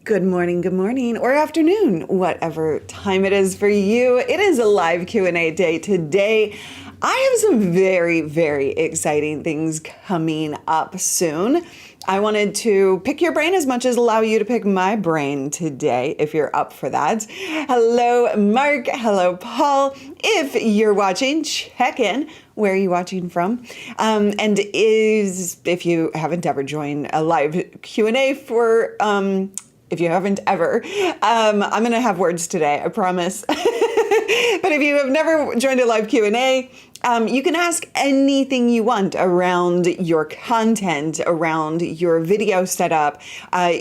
Good morning, or afternoon, whatever time it is for you. It is a live Q&A day today. I have some very, very exciting things coming up soon. I wanted to pick your brain as much as allow you to pick my brain today, if you're up for that. Hello, Mark. Hello, Paul. If you're watching, check in. Where are you watching from? If you haven't ever joined a live Q&A for... if you haven't ever, I'm going to have words today, I promise. But if you have never joined a live Q&A, you can ask anything you want around your content, around your video setup,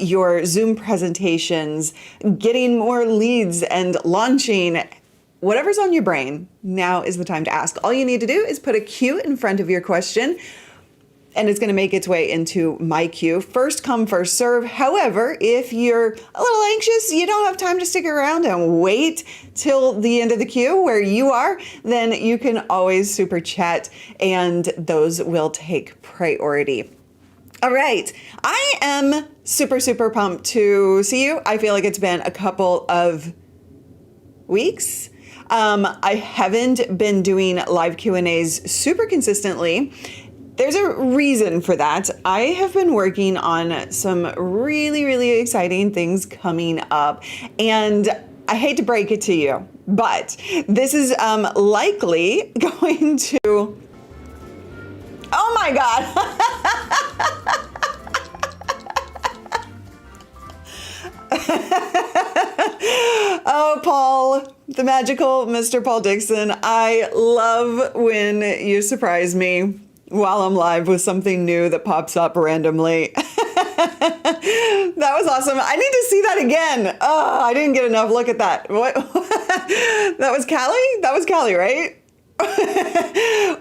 your Zoom presentations, getting more leads and launching. Whatever's on your brain, now is the time to ask. All you need to do is put a Q in front of your question, and it's going to make its way into my queue. First come, first serve. However, if you're a little anxious, you don't have time to stick around and wait till the end of the queue where you are, then you can always super chat and those will take priority. All right. I am super, super pumped to see you. I feel like it's been a couple of weeks. I haven't been doing live Q&As super consistently. There's a reason for that. I have been working on some really, really exciting things coming up, and I hate to break it to you, but this is likely going to... Oh my God. Oh, Paul, the magical Mr. Paul Dixon. I love when you surprise me while I'm live with something new that pops up randomly. That was awesome. I need to see that again. Oh, I didn't get enough look at that. What? That was Callie? That was Callie, right?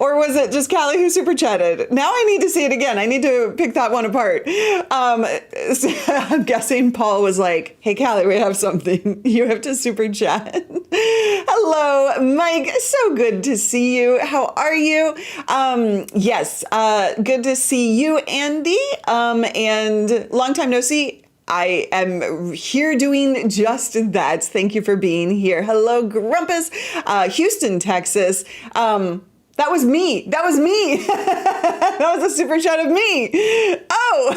Or was it just Callie who super chatted? Now I need to see it again. I need to pick that one apart. I'm guessing Paul was like, hey, Callie, we have something. You have to super chat. Hello, Mike. So good to see you. How are you? Yes, good to see you, Andy. And long time no see. I am here doing just that. Thank you for being here. Hello, Grumpus, Houston, Texas. That was me. That was me. That was a super chat of me. Oh,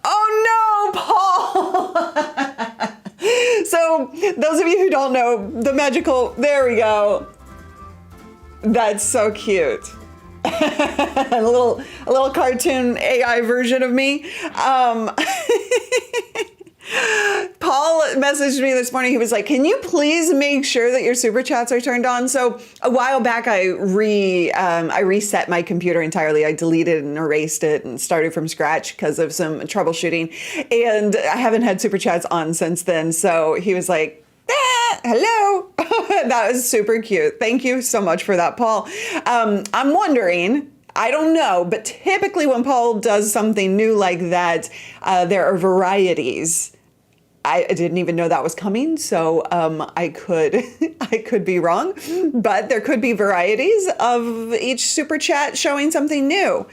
oh no, Paul. So those of you who don't know, the magical, there we go. That's so cute. a little cartoon AI version of me. Paul messaged me this morning. He was like, can you please make sure that your super chats are turned on? So a while back, I reset my computer entirely. I deleted and erased it and started from scratch because of some troubleshooting. And I haven't had super chats on since then. So he was like, hello. That was super cute. Thank you so much for that, Paul. I'm wondering, I don't know, but typically when Paul does something new like that, there are varieties. I didn't even know that was coming, so I could be wrong, but there could be varieties of each super chat showing something new.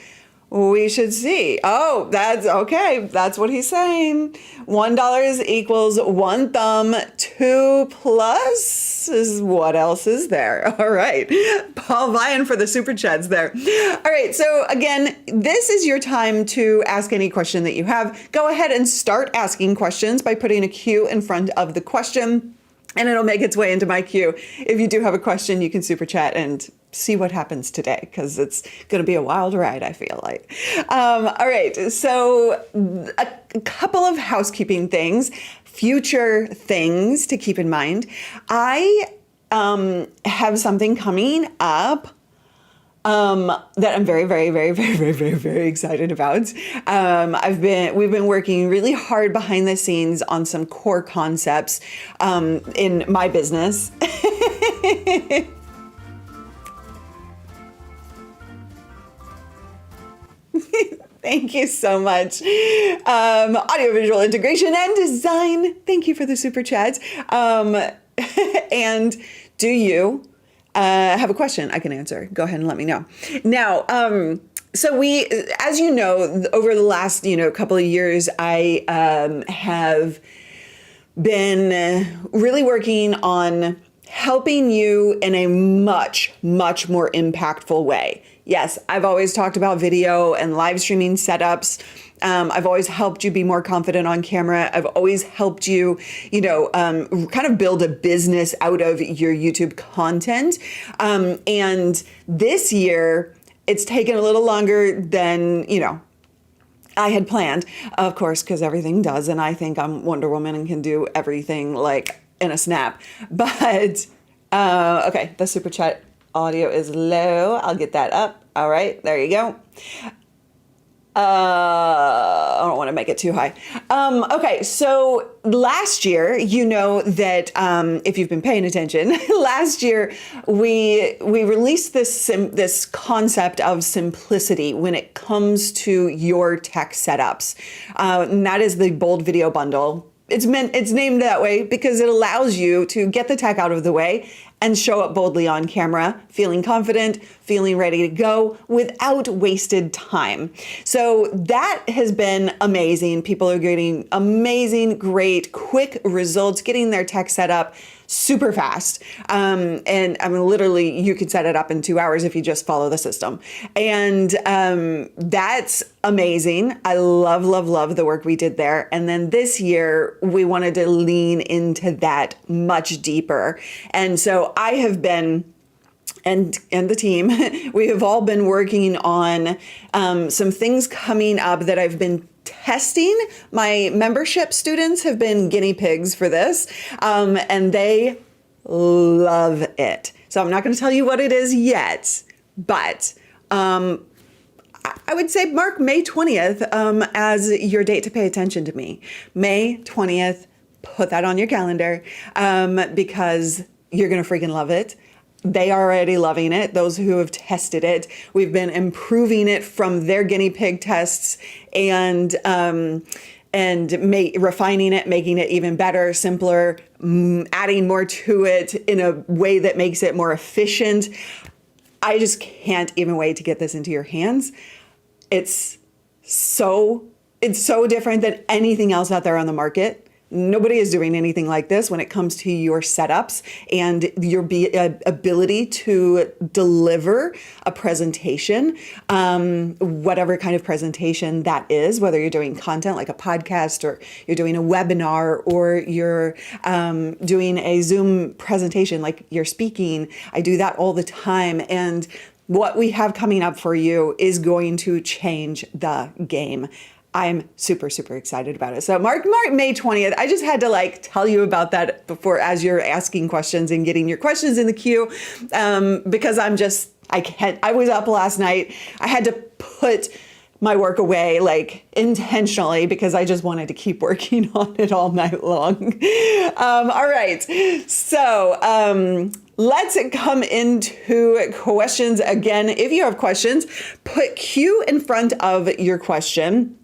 We should see. Oh, that's okay. That's what he's saying. $1 equals one thumb. 2 plus is what else is there? All right. Paul vying for the super chats there. All right. So again, this is your time to ask any question that you have. Go ahead and start asking questions by putting a Q in front of the question, and it'll make its way into my queue. If you do have a question, you can super chat and see what happens today, because it's going to be a wild ride, I feel like. All right, so a couple of housekeeping things, future things to keep in mind. I have something coming up that I'm very, very, very, very, very, very, very excited about. We've been working really hard behind the scenes on some core concepts in my business. Thank you so much. Audiovisual integration and design. Thank you for the super chats. And do you have a question I can answer? Go ahead and let me know. Now, So as you know, over the last, couple of years, I have been really working on helping you in a much, much more impactful way. Yes, I've always talked about video and live streaming setups. I've always helped you be more confident on camera. I've always helped you, kind of build a business out of your YouTube content. And this year, it's taken a little longer than, I had planned, of course, because everything does. And I think I'm Wonder Woman and can do everything like in a snap. But, okay, the super chat audio is low. I'll get that up. All right, there you go. I don't want to make it too high. Okay, so last year, you know that if you've been paying attention, last year we released this concept of simplicity when it comes to your tech setups, and that is the Bold Video Bundle. It's named that way because it allows you to get the tech out of the way and show up boldly on camera, feeling confident, feeling ready to go without wasted time. So that has been amazing. People are getting amazing, great, quick results, getting their tech set up super fast. And I mean, literally, you can set it up in 2 hours if you just follow the system. And that's amazing. I love, love, love the work we did there. And then this year, we wanted to lean into that much deeper. And so I have been, and the team, we have all been working on some things coming up that I've been testing. My membership students have been guinea pigs for this, and they love it. So I'm not going to tell you what it is yet, but I would say mark May 20th as your date to pay attention to me. May 20th, put that on your calendar because you're going to freaking love it. They are already loving it. Those who have tested it, we've been improving it from their guinea pig tests and refining it, making it even better, simpler, adding more to it in a way that makes it more efficient. I just can't even wait to get this into your hands. It's so different than anything else out there on the market. Nobody is doing anything like this when it comes to your setups and your ability to deliver a presentation, whatever kind of presentation that is, whether you're doing content like a podcast or you're doing a webinar or you're doing a Zoom presentation like you're speaking. I do that all the time. And what we have coming up for you is going to change the game. I'm super, super excited about it. So mark May 20th. I just had to tell you about that before as you're asking questions and getting your questions in the queue because I was up last night. I had to put my work away intentionally because I just wanted to keep working on it all night long. All right. So let's come into questions again. If you have questions, put Q in front of your question,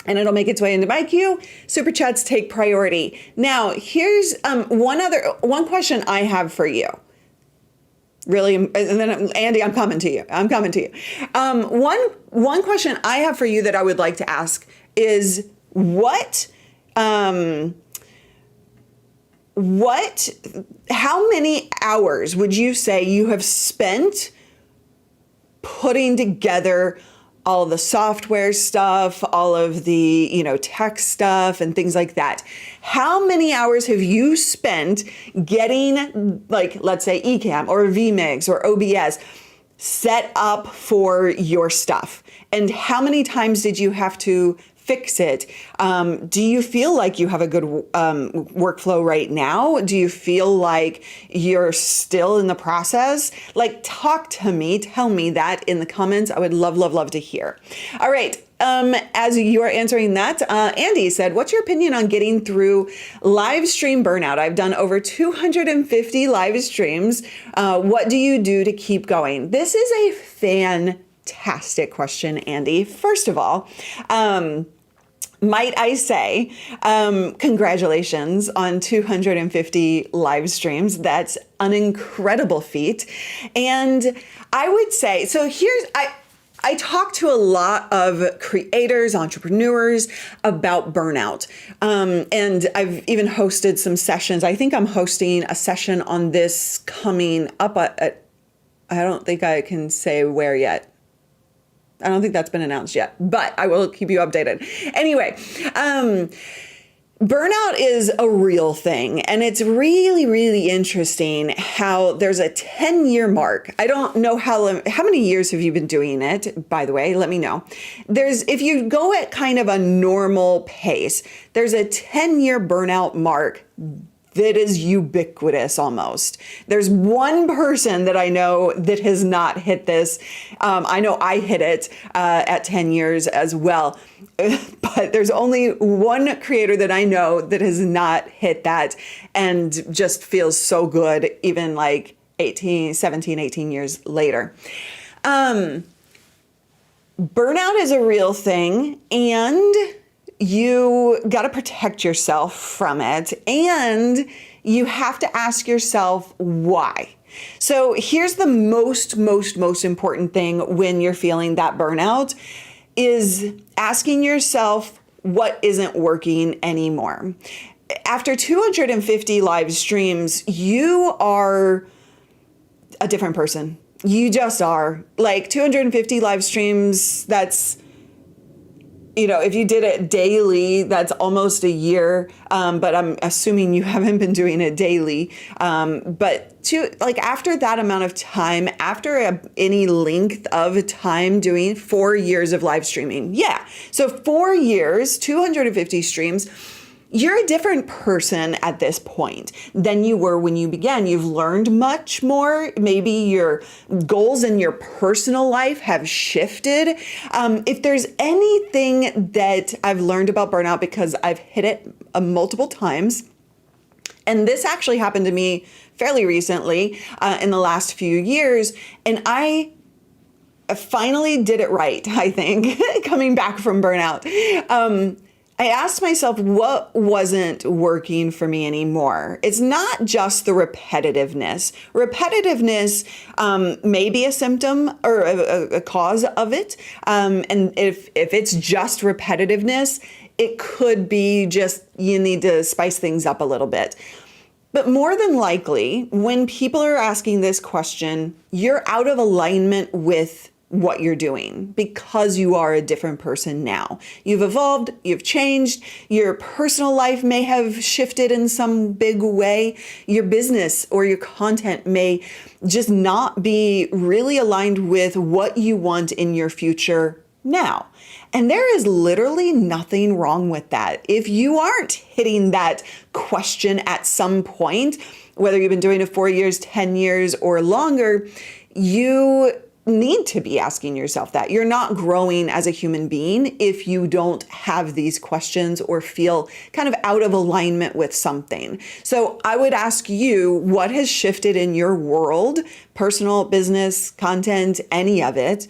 and it'll make its way into my queue. Super chats take priority. Now, here's one question I have for you. Really, and then Andy, I'm coming to you. One question I have for you that I would like to ask is how many hours would you say you have spent putting together all of the software stuff, all of the, tech stuff and things like that? How many hours have you spent getting, let's say Ecamm or vMix or OBS set up for your stuff? And how many times did you have to fix it? Do you feel like you have a good workflow right now? Do you feel like you're still in the process? Talk to me, tell me that in the comments. I would love, love, love to hear. All right. As you are answering that, Andy said, what's your opinion on getting through live stream burnout? I've done over 250 live streams. What do you do to keep going? This is a fantastic question, Andy. First of all, might I say, congratulations on 250 live streams. That's an incredible feat. And I would say, so I talk to a lot of creators, entrepreneurs about burnout. And I've even hosted some sessions. I think I'm hosting a session on this coming up at I don't think I can say where yet. I don't think that's been announced yet, but I will keep you updated. Anyway, burnout is a real thing, and it's really, really interesting how there's a 10-year mark. I don't know how many years have you been doing it, by the way, let me know. If you go at kind of a normal pace, there's a 10-year burnout mark that is ubiquitous almost. There's one person that I know that has not hit this. I know I hit it at 10 years as well, but there's only one creator that I know that has not hit that and just feels so good even like 17, 18 years later. Burnout is a real thing, and you got to protect yourself from it, and you have to ask yourself why. So here's the most important thing when you're feeling that burnout is asking yourself what isn't working anymore. After 250 live streams, you are a different person. You just are. Like 250 live streams, that's, if you did it daily, that's almost a year. But I'm assuming you haven't been doing it daily. But after that amount of time, after any length of time doing 4 years of live streaming. Yeah. So 4 years, 250 streams. You're a different person at this point than you were when you began. You've learned much more. Maybe your goals in your personal life have shifted. If there's anything that I've learned about burnout, because I've hit it multiple times, and this actually happened to me fairly recently in the last few years, and I finally did it right, I think, coming back from burnout. I asked myself what wasn't working for me anymore. It's not just the repetitiveness. Repetitiveness may be a symptom or a cause of it. And if it's just repetitiveness, it could be just you need to spice things up a little bit. But more than likely, when people are asking this question, you're out of alignment with what you're doing because you are a different person now. You've evolved, you've changed, your personal life may have shifted in some big way. Your business or your content may just not be really aligned with what you want in your future now. And there is literally nothing wrong with that. If you aren't hitting that question at some point, whether you've been doing it 4 years, 10 years, or longer, you need to be asking yourself that. You're not growing as a human being if you don't have these questions or feel kind of out of alignment with something. So I would ask you, what has shifted in your world, personal, business, content, any of it?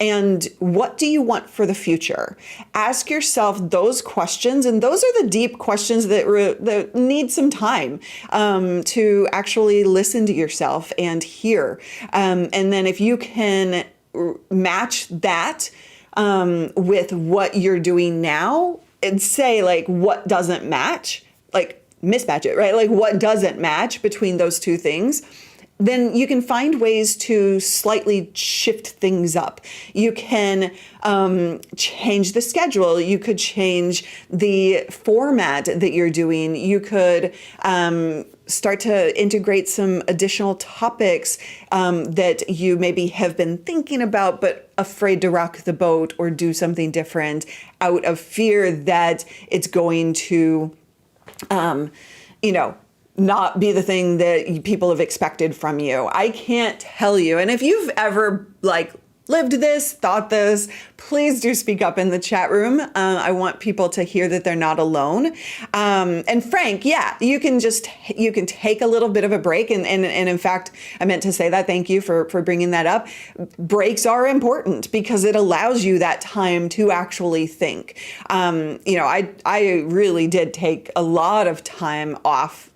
And what do you want for the future? Ask yourself those questions, and those are the deep questions that need some time to actually listen to yourself and hear. And then if you can match that with what you're doing now, and say like what doesn't match, like mismatch it, right? Like what doesn't match between those two things, then you can find ways to slightly shift things up. You can change the schedule. You could change the format that you're doing. You could start to integrate some additional topics that you maybe have been thinking about, but afraid to rock the boat or do something different out of fear that it's going to, not be the thing that people have expected from you. I can't tell you. And if you've ever lived this, thought this, please do speak up in the chat room. I want people to hear that they're not alone. And Frank, yeah, you can take a little bit of a break. And in fact, I meant to say that. Thank you for bringing that up. Breaks are important because it allows you that time to actually think. I really did take a lot of time off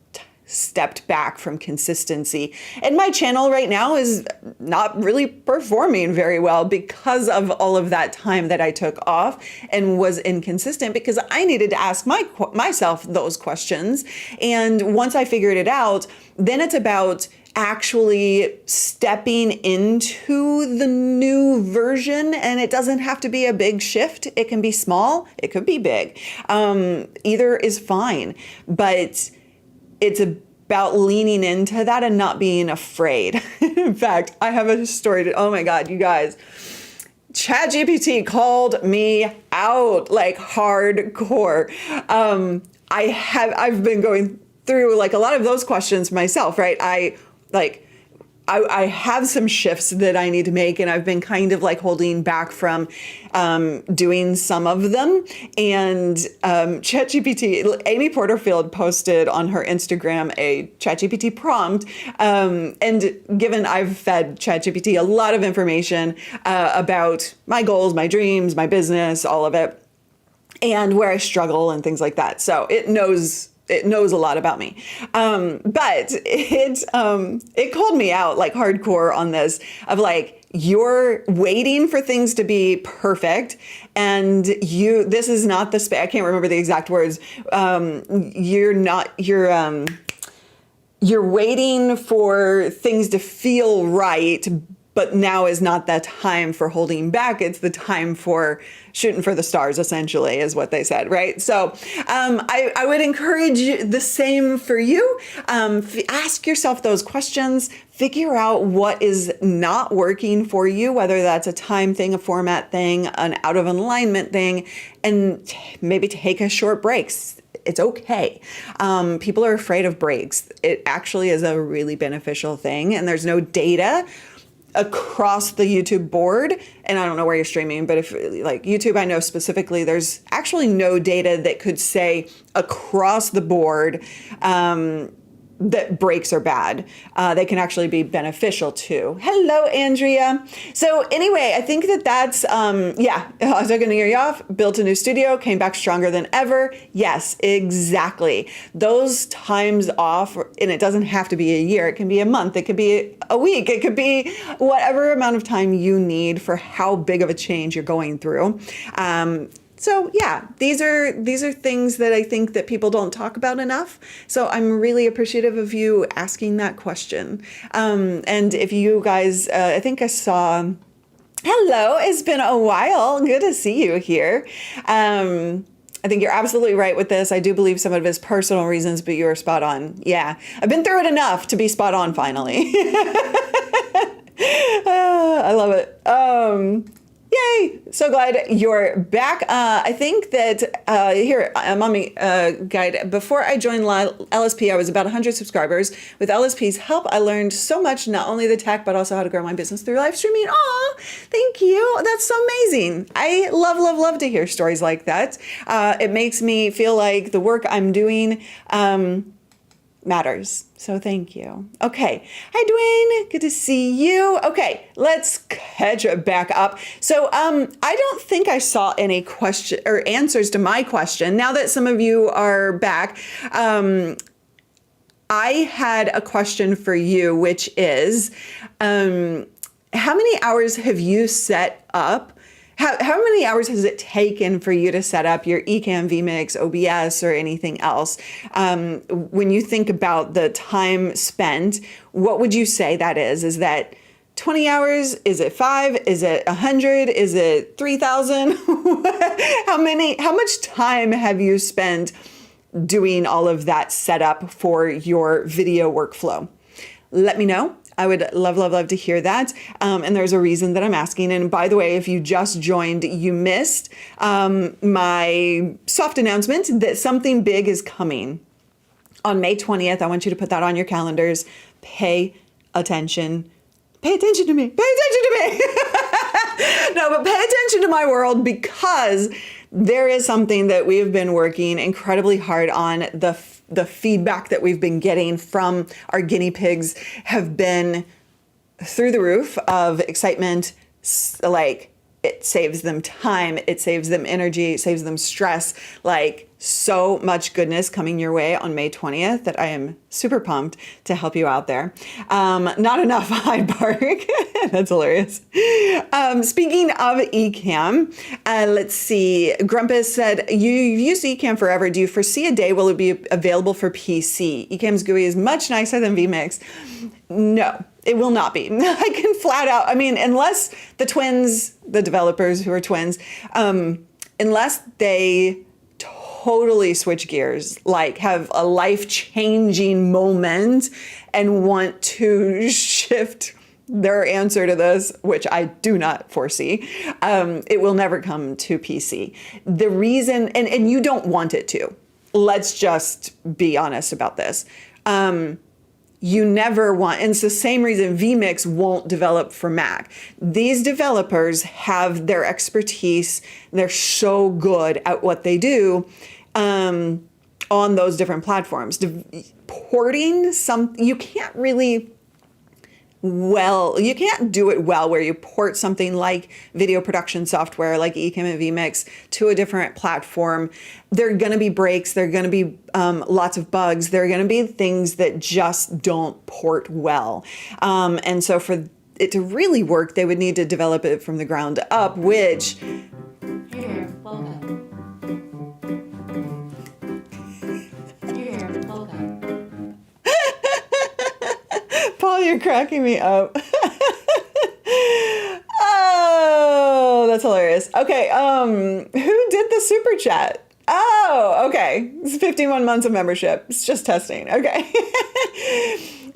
stepped back from consistency. And my channel right now is not really performing very well because of all of that time that I took off and was inconsistent, because I needed to ask myself those questions. And once I figured it out, then it's about actually stepping into the new version. And it doesn't have to be a big shift. It can be small. It could be big. Either is fine. But it's about leaning into that and not being afraid. In fact, I have a story oh my God, you guys. ChatGPT called me out like hardcore. I've been going through like a lot of those questions myself, right? I have some shifts that I need to make, and I've been kind of like holding back from doing some of them. And ChatGPT, Amy Porterfield posted on her Instagram a ChatGPT prompt. And given I've fed ChatGPT a lot of information about my goals, my dreams, my business, all of it, and where I struggle and things like that. So it knows a lot about me. But it called me out like hardcore on this of like, you're waiting for things to be perfect. And this is not the space. I can't remember the exact words. You're waiting for things to feel right, but now is not the time for holding back. It's the time for shooting for the stars, essentially, is what they said, right? So I would encourage the same for you. Ask yourself those questions. Figure out what is not working for you, whether that's a time thing, a format thing, an out of alignment thing, and maybe take a short break. It's okay. People are afraid of breaks. It actually is a really beneficial thing, and there's no data across the YouTube board, and I don't know where you're streaming, but if like YouTube, I know specifically, there's actually no data that could say across the board that breaks are bad. They can actually be beneficial too. Hello, Andrea. So anyway, I think that's, yeah, I was going to hear you off, built a new studio, came back stronger than ever. Yes, exactly. Those times off, and it doesn't have to be a year. It can be a month. It could be a week. It could be whatever amount of time you need for how big of a change you're going through. So yeah, these are things that I think that people don't talk about enough. So I'm really appreciative of you asking that question. And if you guys, I think I saw, hello, it's been a while. Good to see you here. I think you're absolutely right with this. I do believe some of it is personal reasons, but you're spot on. Yeah, I've been through it enough to be spot on finally. I love it. Yay! So glad you're back. I think that here, Mommy Guide, before I joined LSP, I was about 100 subscribers. With LSP's help, I learned so much, not only the tech, but also how to grow my business through live streaming. Aw, thank you. That's so amazing. I love, love, love to hear stories like that. It makes me feel like the work I'm doing matters. So thank you. Okay. Hi, Dwayne. Good to see you. Okay. Let's catch it back up. So, I don't think I saw any question or answers to my question. Now that some of you are back, I had a question for you, which is, how many hours have you set up? How many hours has it taken for you to set up your Ecamm, vMix, OBS, or anything else? When you think about the time spent, what would you say that is? Is that 20 hours? Is it 5? Is it 100? Is it 3,000? How much time have you spent doing all of that setup for your video workflow? Let me know. I would love, love, love to hear that. And there's a reason that I'm asking. And by the way, if you just joined, you missed my soft announcement that something big is coming on May 20th. I want you to put that on your calendars. Pay attention. Pay attention to me. Pay attention to me. No, but pay attention to my world, because there is something that we have been working incredibly hard on. The feedback that we've been getting from our guinea pigs have been through the roof of excitement. Like, it saves them time, it saves them energy, it saves them stress, like so much goodness coming your way on May 20th that I am super pumped to help you out there. Not enough Hyde Park. That's hilarious. Speaking of Ecamm, let's see. Grumpus said, you've used Ecamm forever. Do you foresee a day will it be available for PC? Ecamm's GUI is much nicer than vMix. No, it will not be. I can flat out, I mean, unless the twins, the developers who are twins, unless they totally switch gears, like have a life-changing moment and want to shift their answer to this, which I do not foresee, it will never come to PC. The reason, and you don't want it to, let's just be honest about this. You never want, and it's the same reason vMix won't develop for Mac. These developers have their expertise. They're so good at what they do on those different platforms. Porting you can't really, you can't do it well where you port something like video production software like Ecamm and vMix to a different platform. There are going to be breaks. There are going to be lots of bugs. There are going to be things that just don't port well. And so for it to really work, they would need to develop it from the ground up, which... Here, welcome. Here, welcome. Paul, you're cracking me up. Oh, that's hilarious. Okay, who did the super chat? Oh, okay. It's 51 months of membership. It's just testing. Okay.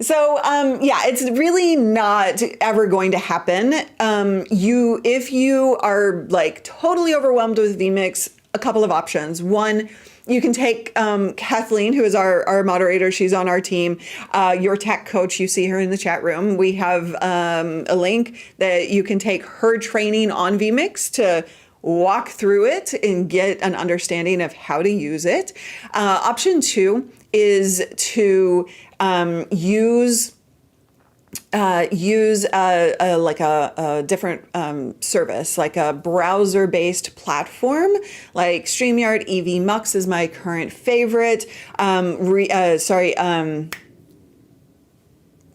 So, yeah, it's really not ever going to happen. If you are like totally overwhelmed with vMix, a couple of options. One, you can take Kathleen, who is our moderator. She's on our team, your tech coach. You see her in the chat room. We have a link that you can take her training on vMix to walk through it and get an understanding of how to use it. Option two is to use a different service, like a browser-based platform, like StreamYard. evmux is my current favorite. Why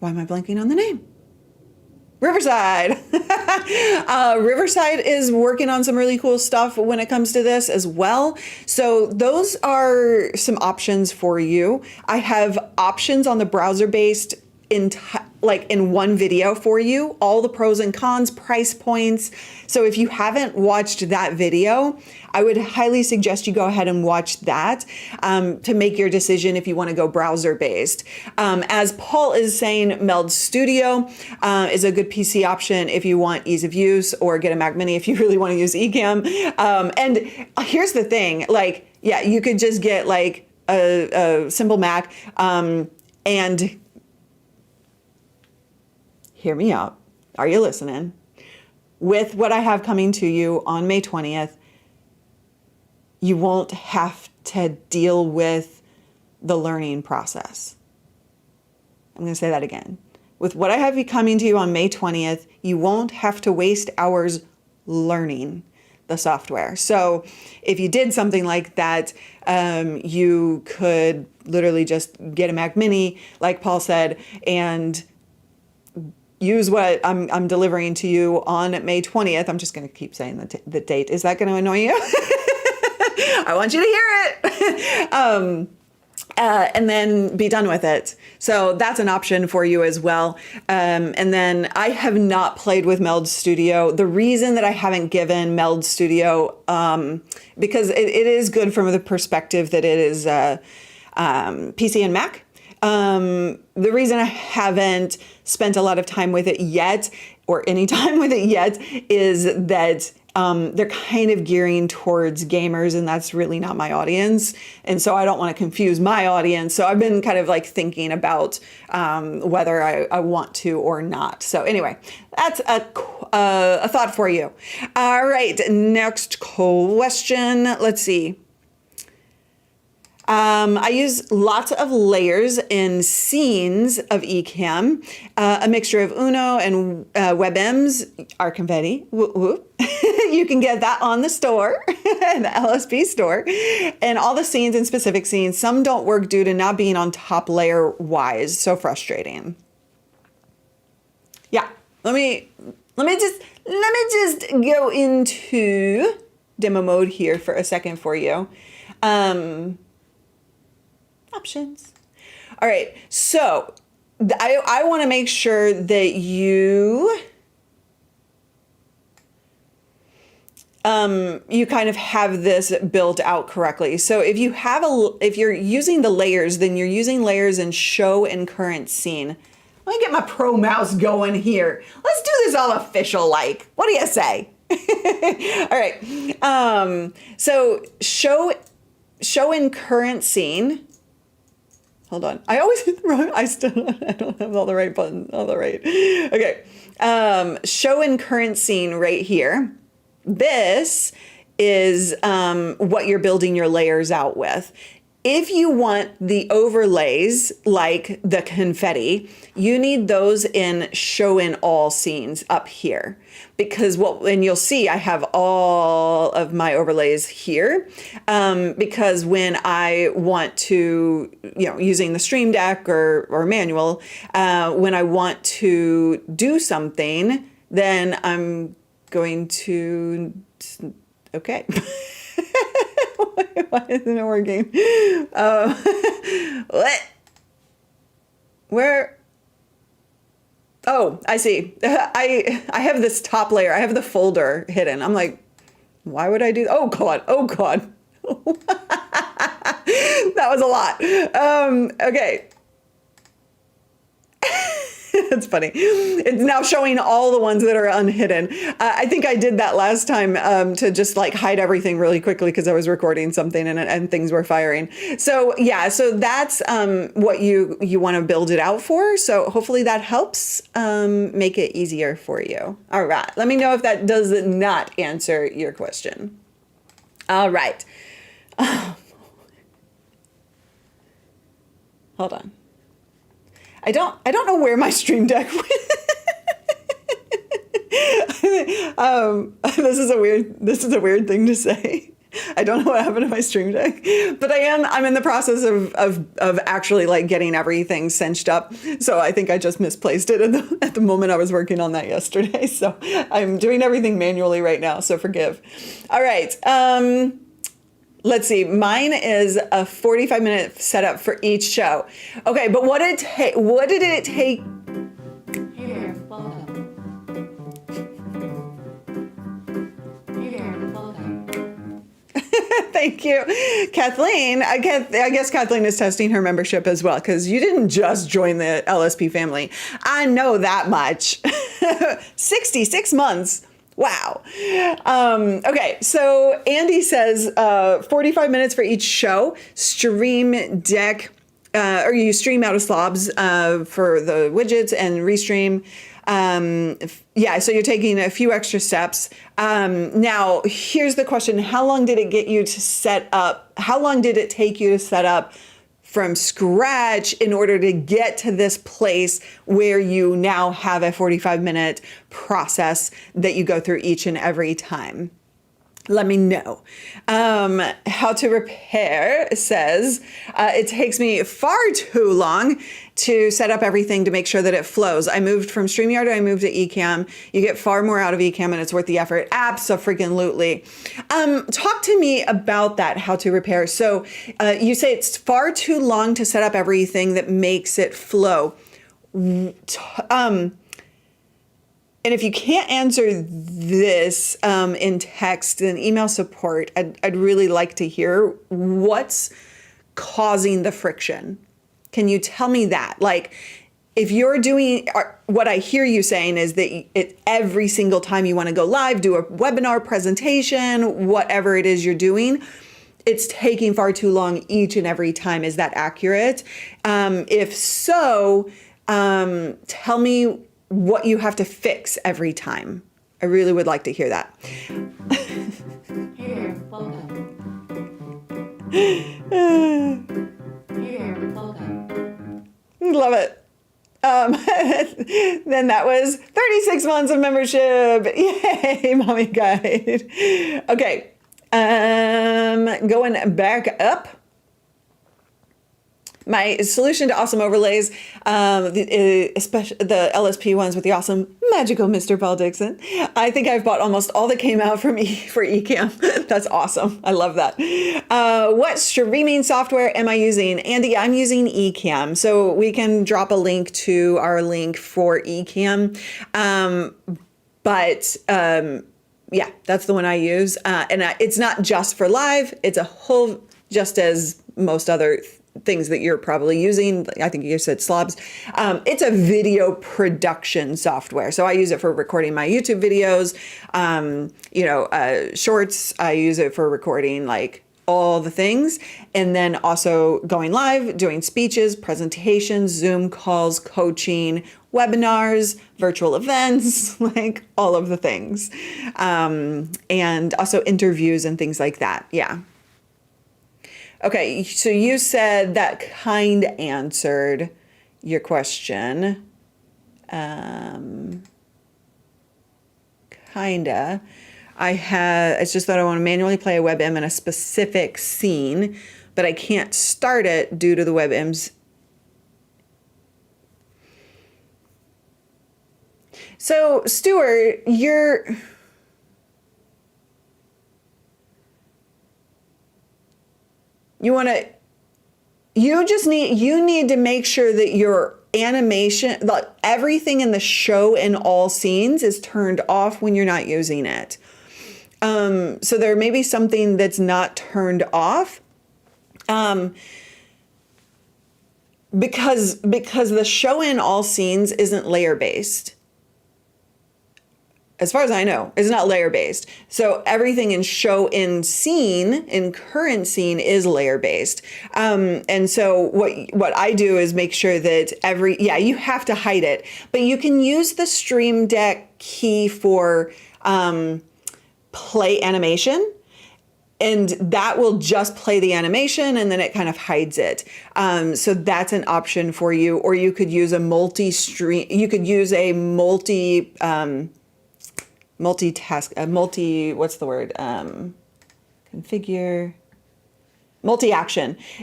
am I blanking on the name? Riverside. Riverside is working on some really cool stuff when it comes to this as well. So those are some options for you. I have options on the browser-based in one video for you, all the pros and cons, price points. So if you haven't watched that video, I would highly suggest you go ahead and watch that to make your decision if you want to go browser based. As Paul is saying, Meld Studio is a good PC option if you want ease of use, or get a Mac Mini if you really want to use Ecamm. And here's the thing, yeah, you could just get like a simple Mac and hear me out. Are you listening? With what I have coming to you on May 20th, you won't have to deal with the learning process. I'm going to say that again. With what I have coming to you on May 20th, you won't have to waste hours learning the software. So if you did something like that, you could literally just get a Mac Mini, like Paul said, and use what I'm delivering to you on May 20th. I'm just going to keep saying the date. Is that going to annoy you? I want you to hear it. And then be done with it. So that's an option for you as well. And then I have not played with Meld Studio. The reason that I haven't given Meld Studio, because it is good from the perspective that it is PC and Mac. The reason I haven't spent a lot of time with it yet, or any time with it yet, is that they're kind of gearing towards gamers, and that's really not my audience. And so I don't want to confuse my audience. So I've been kind of like thinking about whether I want to or not. So anyway, that's a thought for you. All right, next question. Let's see. I use lots of layers and scenes of Ecamm, a mixture of Uno and WebM's, our confetti. Whoop, whoop. You can get that on the store, the LSP store, and all the scenes and specific scenes. Some don't work due to not being on top layer wise. So frustrating. Yeah, let me just go into demo mode here for a second for you. Options. All right, so I want to make sure that you you kind of have this built out correctly. So if you're using the layers, then you're using layers in show and current scene. Let me get my pro mouse going here. Let's do this all official like. What do you say? All right. So show in current scene. Hold on. I always hit the wrong. I don't have all the right buttons. All the right. Okay. Show in current scene right here. This is what you're building your layers out with. If you want the overlays like the confetti, you need those in show in all scenes up here. Because and you'll see I have all of my overlays here because when I want to, using the Stream Deck or manual, when I want to do something, then I'm going to, okay. Why isn't it working? What? Where? Oh, I see. I have this top layer. I have the folder hidden. I'm like, why would I do? Oh God. Oh God. That was a lot. Okay. It's funny. It's now showing all the ones that are unhidden. I think I did that last time to just like hide everything really quickly because I was recording something and things were firing. So yeah, so that's what you want to build it out for. So hopefully that helps make it easier for you. All right. Let me know if that does not answer your question. All right. Hold on. I don't know where my Stream Deck went. This is a weird thing to say. I don't know what happened to my Stream Deck, but I'm in the process of actually like getting everything cinched up. So I think I just misplaced it at the moment I was working on that yesterday. So I'm doing everything manually right now. So forgive. All right. Let's see. Mine is a 45-minute setup for each show. Okay, but what did it take? Here, welcome. Here, welcome. Thank you, Kathleen. I guess Kathleen is testing her membership as well because you didn't just join the LSP family. I know that much. 66 months. Wow. Okay, so Andy says 45 minutes for each show. Stream Deck, or you stream out of slobs for the widgets and restream. Yeah, so you're taking a few extra steps. Now, here's the question. How long did it get you to set up? How long did it take you to set up from scratch in order to get to this place where you now have a 45-minute process that you go through each and every time? Let me know. How to repair says, it takes me far too long to set up everything to make sure that it flows. I moved from StreamYard, I moved to Ecamm. You get far more out of Ecamm and it's worth the effort. Abso-freaking-lutely. Talk to me about that, how to repair. So you say it's far too long to set up everything that makes it flow. And if you can't answer this in text, then email support. I'd really like to hear what's causing the friction. Can you tell me that? Like, if you're doing, what I hear you saying is that every single time you want to go live, do a webinar presentation, whatever it is you're doing, it's taking far too long each and every time. Is that accurate? If so, tell me what you have to fix every time. I really would like to hear that. Here, welcome. Hey there, welcome. Love it. Then that was 36 months of membership. Yay, Mommy Guide. Okay. Going back up. My solution to awesome overlays, especially the LSP ones with the awesome magical Mr. Paul Dixon. I think I've bought almost all that came out for Ecamm. That's awesome. I love that. What streaming software am I using? Andy, I'm using Ecamm. So we can drop a link to our link for Ecamm. Yeah, that's the one I use. It's not just for live. It's a whole, just as most other things that you're probably using. I think you said slobs. It's a video production software. So I use it for recording my YouTube videos, shorts. I use it for recording like all the things. And then also going live, doing speeches, presentations, Zoom calls, coaching, webinars, virtual events, like all of the things. And also interviews and things like that. Yeah. Okay, so you said that kind answered your question. Kinda. It's just that I want to manually play a WebM in a specific scene, but I can't start it due to the WebM's. So, Stuart, you need to make sure that your animation, like everything in the show in all scenes is turned off when you're not using it. So there may be something that's not turned off. Because the show in all scenes isn't layer based. As far as I know, it's not layer based. So everything in show in scene, in current scene, is layer based. And so what I do is make sure that you have to hide it, but you can use the Stream Deck key for play animation. And that will just play the animation and then it kind of hides it. So that's an option for you. Or you could use a multi-stream, you could use a multi-action.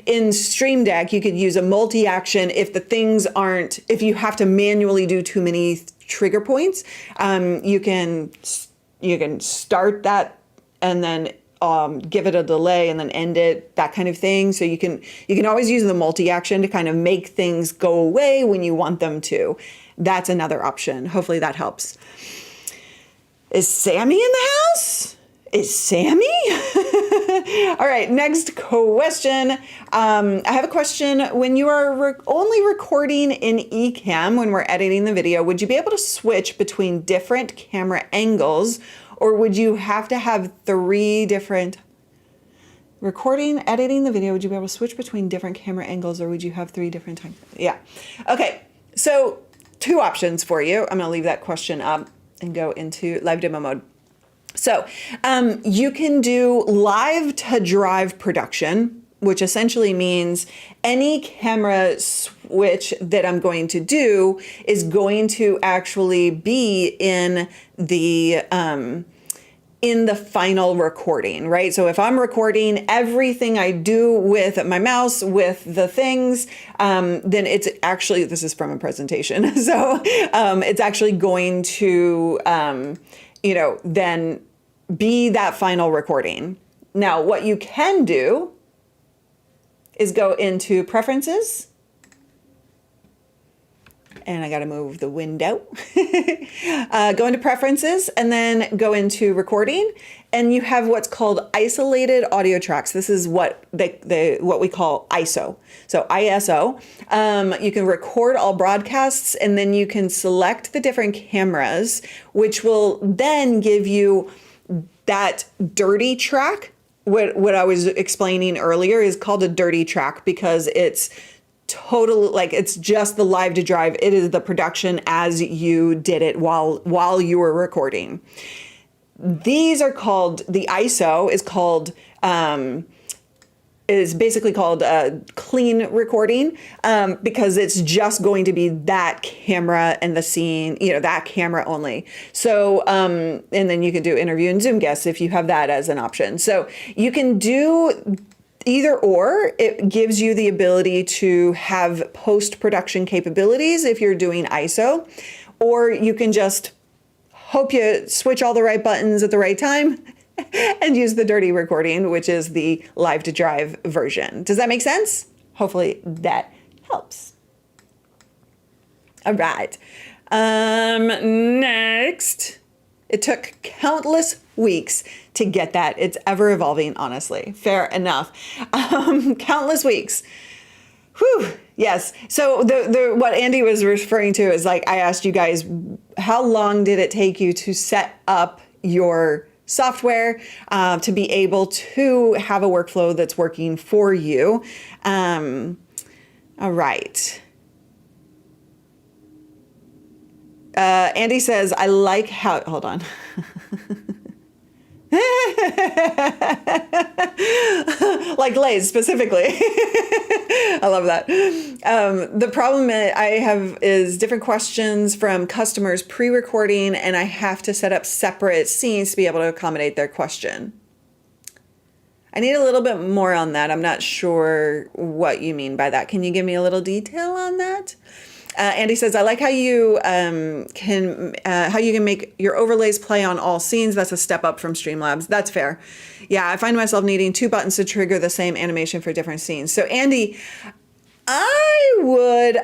In Stream Deck, you could use a multi-action if you have to manually do too many trigger points. You can start that and then give it a delay and then end it, that kind of thing. So you can always use the multi-action to kind of make things go away when you want them to. That's another option. Hopefully that helps. Is Sammy in the house? Is Sammy? All right, next question. I have a question. When you are only recording in Ecamm, when we're editing the video, would you be able to switch between different camera angles, or would you have to have 3 different editing the video? Would you be able to switch between different camera angles, or would you have 3 different times? Yeah. Okay. So 2 options for you. I'm going to leave that question up and go into live demo mode. So you can do live to drive production, which essentially means any camera switch that I'm going to do is going to actually be in the final recording, right? So if I'm recording everything I do with my mouse, with the things, then it's actually, this is from a presentation. So it's actually going to, then be that final recording. Now, what you can do is go into preferences. And I got to move the window. Go into preferences and then go into recording. And you have what's called isolated audio tracks. This is what what we call ISO. So ISO. You can record all broadcasts and then you can select the different cameras, which will then give you that dirty track. What I was explaining earlier is called a dirty track because it's totally like it's just the live to drive. It is the production as you did it while you were recording. These are called, the ISO is called is basically called clean recording, because it's just going to be that camera and the scene, that camera only. So, and then you can do interview and Zoom guests if you have that as an option. So you can do either or. It gives you the ability to have post-production capabilities if you're doing ISO, or you can just hope you switch all the right buttons at the right time and use the dirty recording, which is the live to drive version. Does that make sense? Hopefully that helps. All right. Next, it took countless weeks to get that. It's ever evolving, honestly. Fair enough. Countless weeks. Whew. Yes. So what Andy was referring to is, like, I asked you guys, how long did it take you to set up your software to be able to have a workflow that's working for you? All right. Andy says, I like how, hold on. Like Lay's specifically. I love that. The problem I have is different questions from customers pre-recording, and I have to set up separate scenes to be able to accommodate their question. I need a little bit more on that. I'm not sure what you mean by that. Can you give me a little detail on that? Andy says, I like how you can make your overlays play on all scenes. That's a step up from Streamlabs. That's fair. Yeah, I find myself needing 2 buttons to trigger the same animation for different scenes. So Andy, I would,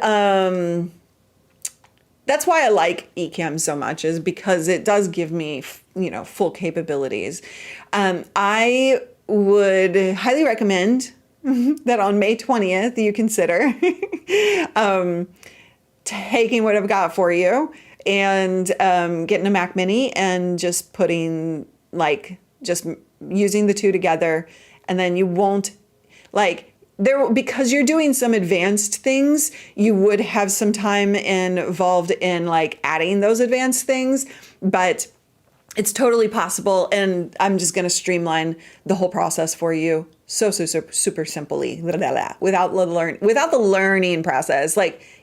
that's why I like Ecamm so much, is because it does give me, full capabilities. I would highly recommend that on May 20th, you consider taking what I've got for you and getting a Mac Mini and just putting, just using the two together. And then you won't, because you're doing some advanced things, you would have some time involved in adding those advanced things, but it's totally possible. And I'm just going to streamline the whole process for you. So super simply, without the learning process.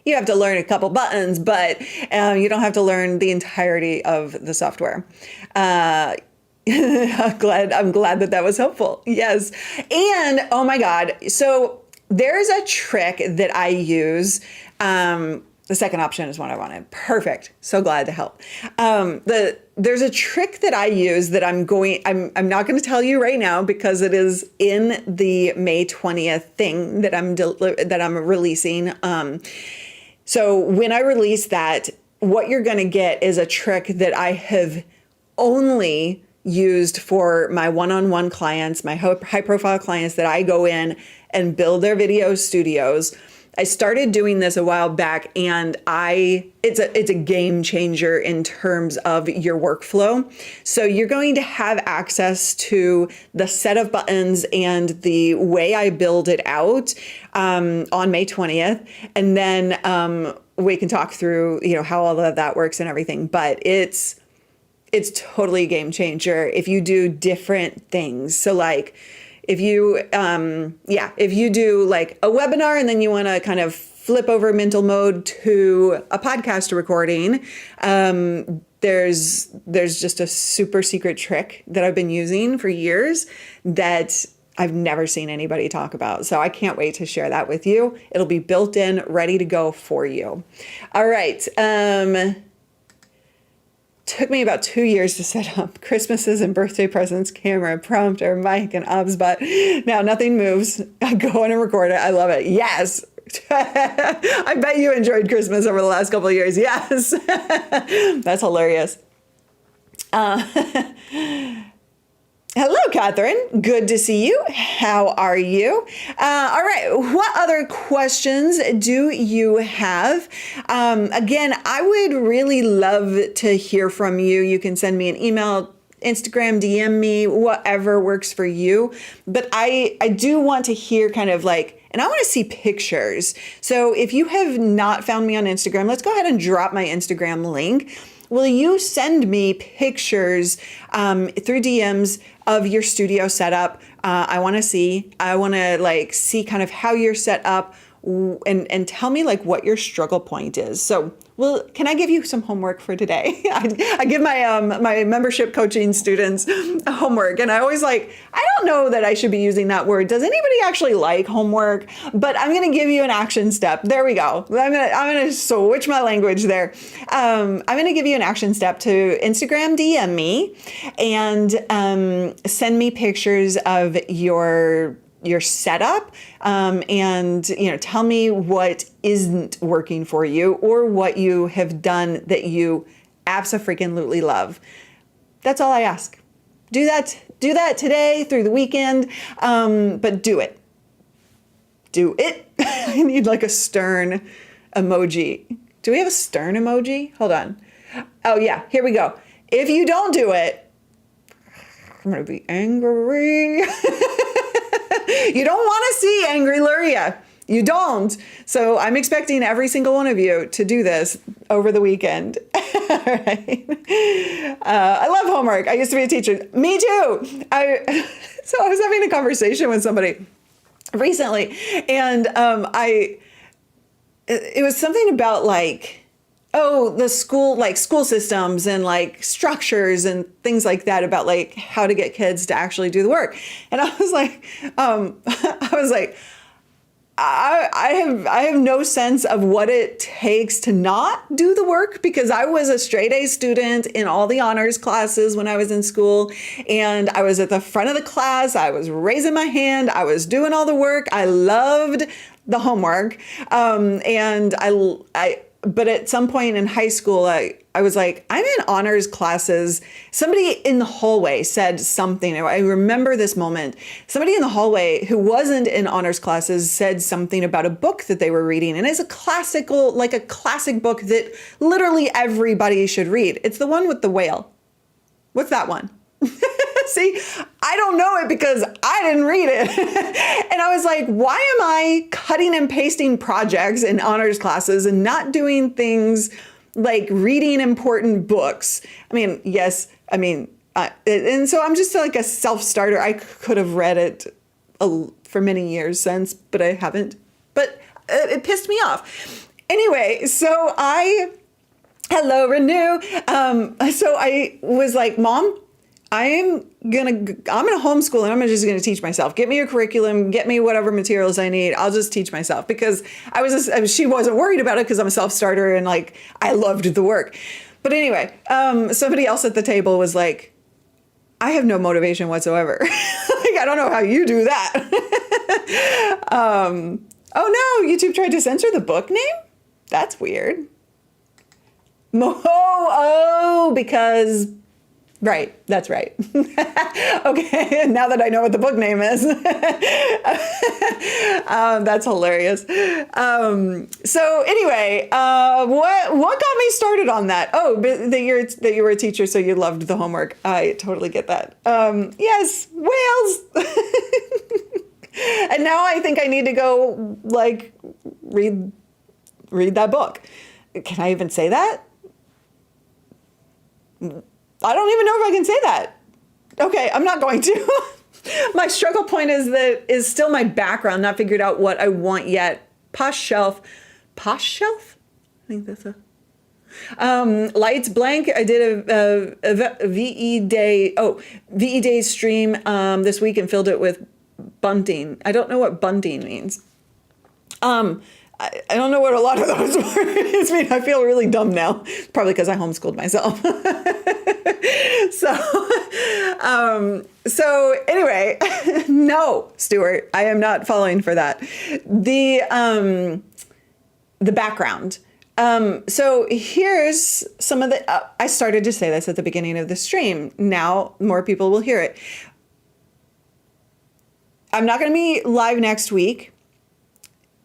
You have to learn a couple buttons, but you don't have to learn the entirety of the software. I'm glad that was helpful. Yes. And oh my God. So there's a trick that I use. The second option is what I wanted. Perfect. So glad to help. There's a trick that I use that I'm not going to tell you right now because it is in the May 20th thing that I'm releasing. So when I release that, what you're going to get is a trick that I have only used for my one-on-one clients, my high-profile clients that I go in and build their video studios. I started doing this a while back, and it's a game changer in terms of your workflow. So you're going to have access to the set of buttons and the way I build it out on May 20th. And then we can talk through, how all of that works and everything. But it's totally a game changer if you do different things. So if you do a webinar and then you want to kind of flip over mental mode to a podcast recording, there's just a super secret trick that I've been using for years that I've never seen anybody talk about. So I can't wait to share that with you. It'll be built in, ready to go for you. All right. Took me about 2 years to set up Christmases and birthday presents, camera, prompter, mic, and OBS. Now nothing moves. I go in and record it. I love it. Yes. I bet you enjoyed Christmas over the last couple of years. Yes. That's hilarious. Hello, Catherine. Good to see you. How are you? All right. What other questions do you have? Again, I would really love to hear from you. You can send me an email, Instagram, DM me, whatever works for you. But I do want to hear and I want to see pictures. So if you have not found me on Instagram, let's go ahead and drop my Instagram link. Will you send me pictures through DMs of your studio setup, I want to like see kind of how you're set up, and tell me like what your struggle point is. So, well, can I give you some homework for today? I give my my membership coaching students homework, and I always like, I don't know that I should be using that word. Does anybody actually like homework? But I'm going to give you an action step. There we go. I'm gonna switch my language there. I'm going to give you an action step to Instagram DM me and send me pictures of your setup, and tell me what isn't working for you or what you have done that you abso-freaking-lutely love. That's all I ask. Do that today through the weekend, but do it. Do it. I need like a stern emoji. Do we have a stern emoji? Hold on. Oh yeah, here we go. If you don't do it, I'm gonna be angry. You don't want to see angry Luria. You don't. So I'm expecting every single one of you to do this over the weekend. All right. I love homework. I used to be a teacher. Me too. So I was having a conversation with somebody recently, and it was something about like, the school systems and like structures and things like that, about like how to get kids to actually do the work. And I was like, I have no sense of what it takes to not do the work, because I was a straight A student in all the honors classes when I was in school, and I was at the front of the class. I was raising my hand. I was doing all the work. I loved the homework. But at some point in high school, I was like, I'm in honors classes. Somebody in the hallway said something. I remember this moment. Somebody in the hallway who wasn't in honors classes said something about a book that they were reading. And it's a classic book that literally everybody should read. It's the one with the whale. What's that one? See, I don't know it because I didn't read it. And I was like, why am I cutting and pasting projects in honors classes and not doing things like reading important books? I mean, yes, and so I'm just like a self-starter. I could have read it for many years since, but I haven't. But it pissed me off. Anyway, so hello, Renew. So I was like, Mom, I'm gonna homeschool, and I'm just gonna teach myself. Get me your curriculum, get me whatever materials I need. I'll just teach myself, because she wasn't worried about it because I'm a self-starter and like I loved the work. But anyway, somebody else at the table was like, I have no motivation whatsoever. Like, I don't know how you do that. Oh no, YouTube tried to censor the book name? That's weird. Because... Right, that's right. Okay, now that I know what the book name is. That's hilarious. So anyway, what got me started on that? Oh, that you were a teacher, so you loved the homework. I totally get that. Yes, whales. And now I think I need to go like read that book. Can I even say that? I don't even know if I can say that. Okay, I'm not going to. My struggle point is still my background, not figured out what I want yet. Posh shelf? I think that's a... Lights blank. I did a VE Day stream this week and filled it with bunting. I don't know what bunting means. I don't know what a lot of those words mean. I feel really dumb now. Probably because I homeschooled myself. So anyway, no, Stuart, I am not falling for that. The background. So here's some of the, I started to say this at the beginning of the stream. Now more people will hear it. I'm not going to be live next week.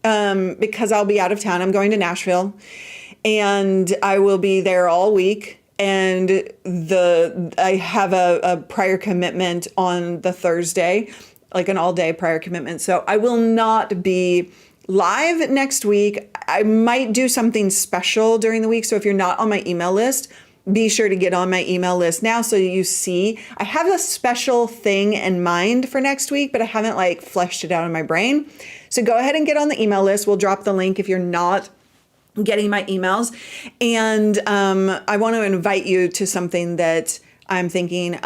Because I'll be out of town. I'm going to Nashville, and I will be there all week. And I have a prior commitment on the Thursday, like an all-day prior commitment. So I will not be live next week. I might do something special during the week. So if you're not on my email list, be sure to get on my email list now so you see. I have a special thing in mind for next week, but I haven't like fleshed it out in my brain. So go ahead and get on the email list. We'll drop the link if you're not getting my emails. And I want to invite you to something that I'm thinking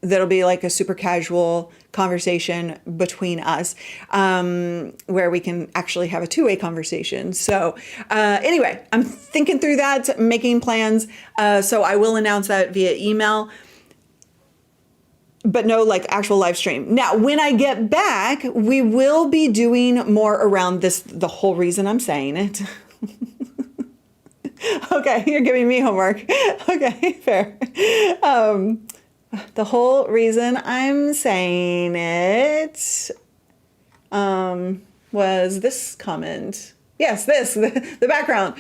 that'll be like a super casual conversation between us, where we can actually have a two-way conversation. So anyway, I'm thinking through that, making plans. So I will announce that via email, but no like actual live stream. Now, when I get back, we will be doing more around this, the whole reason I'm saying it. Okay, you're giving me homework. Okay, fair. The whole reason I'm saying it was this comment. Yes, the background.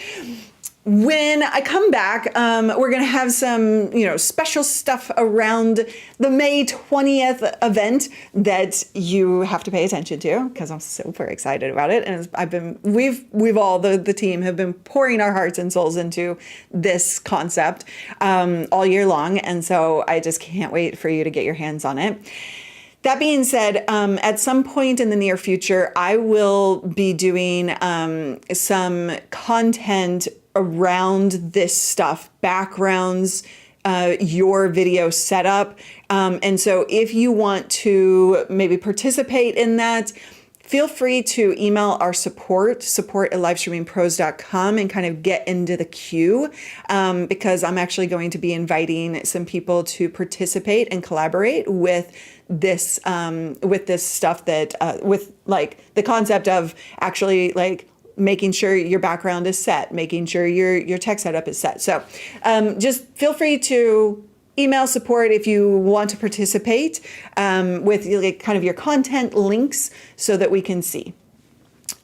When I come back, we're going to have some, special stuff around the May 20th event that you have to pay attention to, because I'm super excited about it. And we've all, the team have been pouring our hearts and souls into this concept all year long. And so I just can't wait for you to get your hands on it. That being said, at some point in the near future, I will be doing some content around this stuff, backgrounds, your video setup. And so if you want to maybe participate in that, feel free to email our support at livestreamingpros.com and kind of get into the queue, because I'm actually going to be inviting some people to participate and collaborate with this stuff that, with like the concept of actually like making sure your background is set, making sure your tech setup is set. So just feel free to email support if you want to participate with like kind of your content links so that we can see.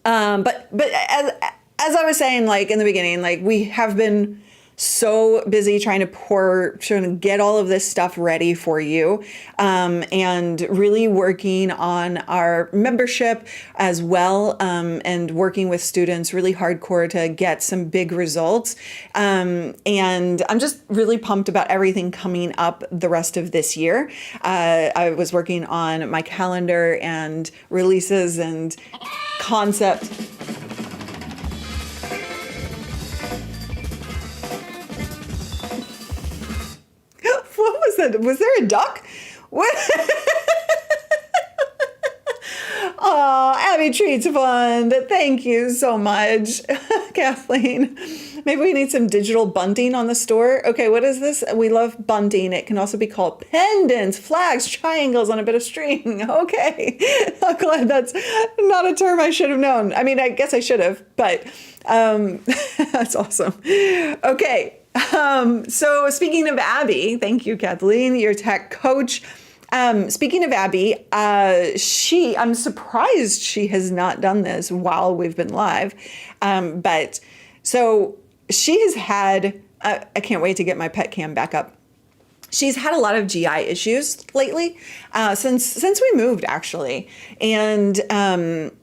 But as I was saying, like in the beginning, like we have been so busy trying to get all of this stuff ready for you, and really working on our membership as well, and working with students really hardcore to get some big results. And I'm just really pumped about everything coming up the rest of this year. I was working on my calendar and releases and concept. What was that? Was there a duck? What? Oh, Abby Treats Fund. Thank you so much, Kathleen. Maybe we need some digital bunting on the store. Okay, what is this? We love bunting. It can also be called pendants, flags, triangles on a bit of string. Okay. I'm glad that's not a term I should have known. I mean, I guess I should have, but that's awesome. Okay. So speaking of Abby, thank you, Kathleen, your tech coach. Speaking of Abby, I'm surprised she has not done this while we've been live. But so she has had, I can't wait to get my pet cam back up. She's had a lot of GI issues lately, since we moved actually. And,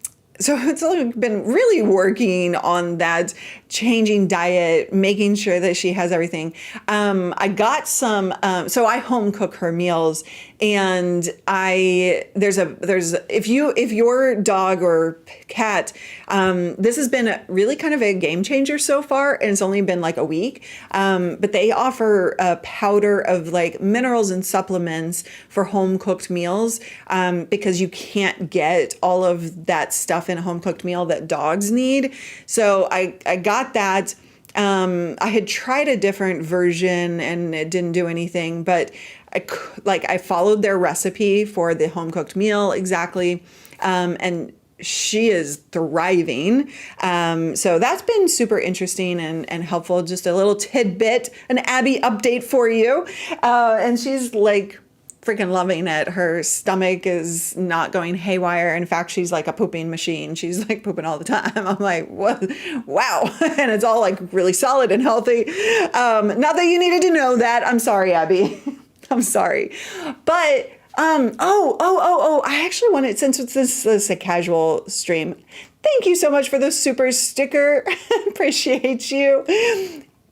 so it's been really working on that, changing diet, making sure that she has everything. I got some, so I home cook her meals, and if your dog or cat, this has been really kind of a game changer so far, and it's only been like a week. But they offer a powder of like minerals and supplements for home cooked meals, because you can't get all of that stuff in a home cooked meal that dogs need. So I got that. I had tried a different version and it didn't do anything, but I followed their recipe for the home cooked meal exactly. And she is thriving. So that's been super interesting and helpful. Just a little tidbit, an Abby update for you. And she's like freaking loving it. Her stomach is not going haywire. In fact, she's like a pooping machine. She's like pooping all the time. I'm like, what? Wow. And it's all like really solid and healthy. Not that you needed to know that. I'm sorry, Abby. I'm sorry. But, I actually wanted, since this is a casual stream, thank you so much for the super sticker. Appreciate you.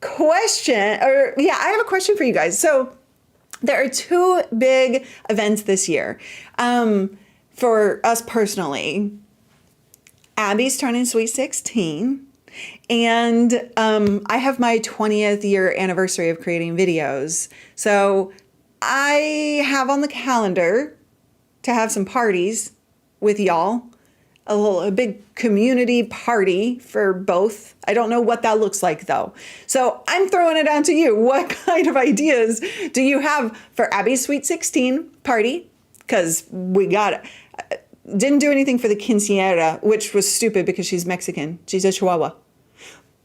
I have a question for you guys. So there are two big events this year. For us personally, Abby's turning sweet 16, and I have my 20th year anniversary of creating videos. So I have on the calendar to have some parties with y'all, a big community party for both. I don't know what that looks like though. So I'm throwing it out to you. What kind of ideas do you have for Abby's Sweet 16 party? Because we got it. Didn't do anything for the quinceañera, which was stupid because she's Mexican. She's a Chihuahua.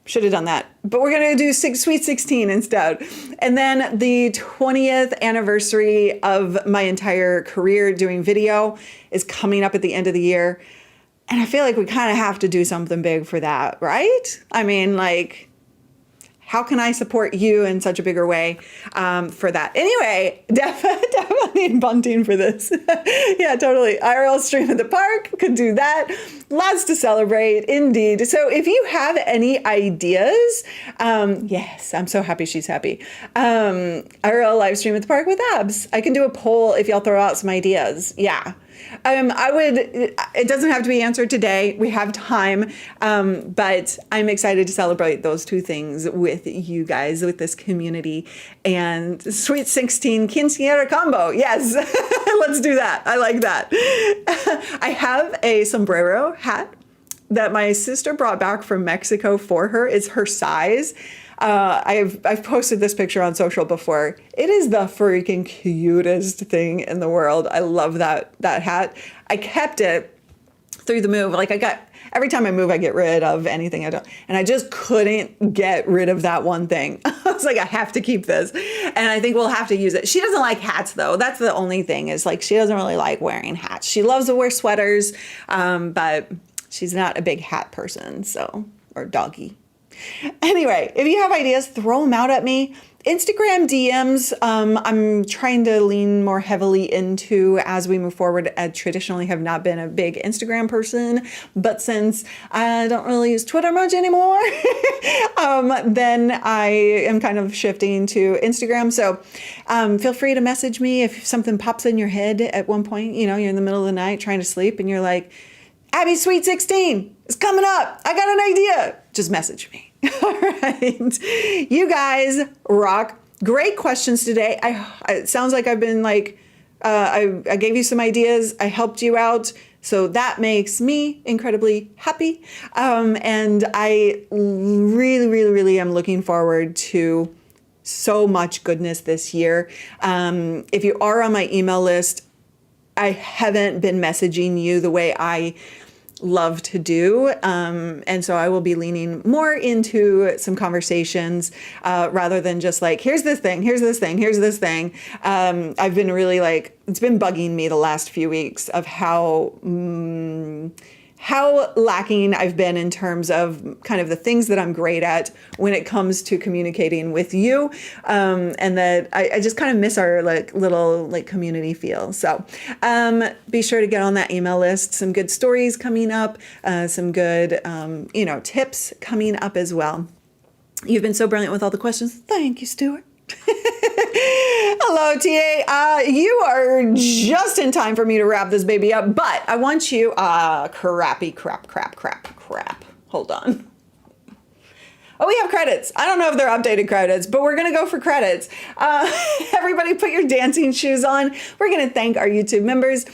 Should have done that. But we're going to do Sweet 16 instead. And then the 20th anniversary of my entire career doing video is coming up at the end of the year. And I feel like we kind of have to do something big for that, right? I mean, like, how can I support you in such a bigger way for that? Anyway, definitely bunting for this. Yeah, totally. IRL stream at the park, could do that. Lots to celebrate, indeed. So if you have any ideas, yes, I'm so happy she's happy. IRL live stream at the park with Abs. I can do a poll if y'all throw out some ideas. Yeah. It doesn't have to be answered today. We have time. But I'm excited to celebrate those two things with you guys, with this community, and Sweet 16 quinceañera combo. Yes, let's do that. I like that. I have a sombrero hat that my sister brought back from Mexico for her. It's her size. I've posted this picture on social before. It is the freaking cutest thing in the world. I love that hat. I kept it through the move. Like every time I move, I get rid of anything I don't. And I just couldn't get rid of that one thing. I was like, I have to keep this. And I think we'll have to use it. She doesn't like hats though. That's the only thing, is like, she doesn't really like wearing hats. She loves to wear sweaters, but she's not a big hat person, or doggy. Anyway, if you have ideas, throw them out at me. Instagram DMs, I'm trying to lean more heavily into as we move forward. I traditionally have not been a big Instagram person, but since I don't really use Twitter much anymore, then I am kind of shifting to Instagram. So feel free to message me if something pops in your head at one point. You're in the middle of the night trying to sleep and you're like, Abby's Sweet 16 is coming up. I got an idea. Just message me. All right. You guys rock. Great questions today. It sounds like I've been like, I gave you some ideas. I helped you out. So that makes me incredibly happy. And I really, really, really am looking forward to so much goodness this year. If you are on my email list, I haven't been messaging you the way I love to do. And so I will be leaning more into some conversations rather than just like, here's this thing, here's this thing, here's this thing. I've been really like, it's been bugging me the last few weeks of how lacking I've been in terms of kind of the things that I'm great at when it comes to communicating with you. And that I just kind of miss our like little like community feel. So be sure to get on that email list. Some good stories coming up, some good, tips coming up as well. You've been so brilliant with all the questions. Thank you, Stuart. Hello, TA. You are just in time for me to wrap this baby up, but I want you, crap. Hold on. Oh, we have credits. I don't know if they're updated credits, but we're going to go for credits. Everybody put your dancing shoes on. We're going to thank our YouTube members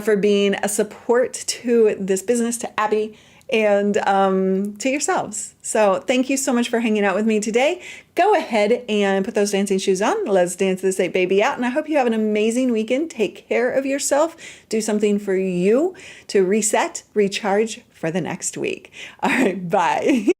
for being a support to this business, to Abby, and to yourselves. So thank you so much for hanging out with me today. Go ahead and put those dancing shoes on. Let's dance this baby out. And I hope you have an amazing weekend. Take care of yourself. Do something for you to reset, recharge for the next week. All right, bye.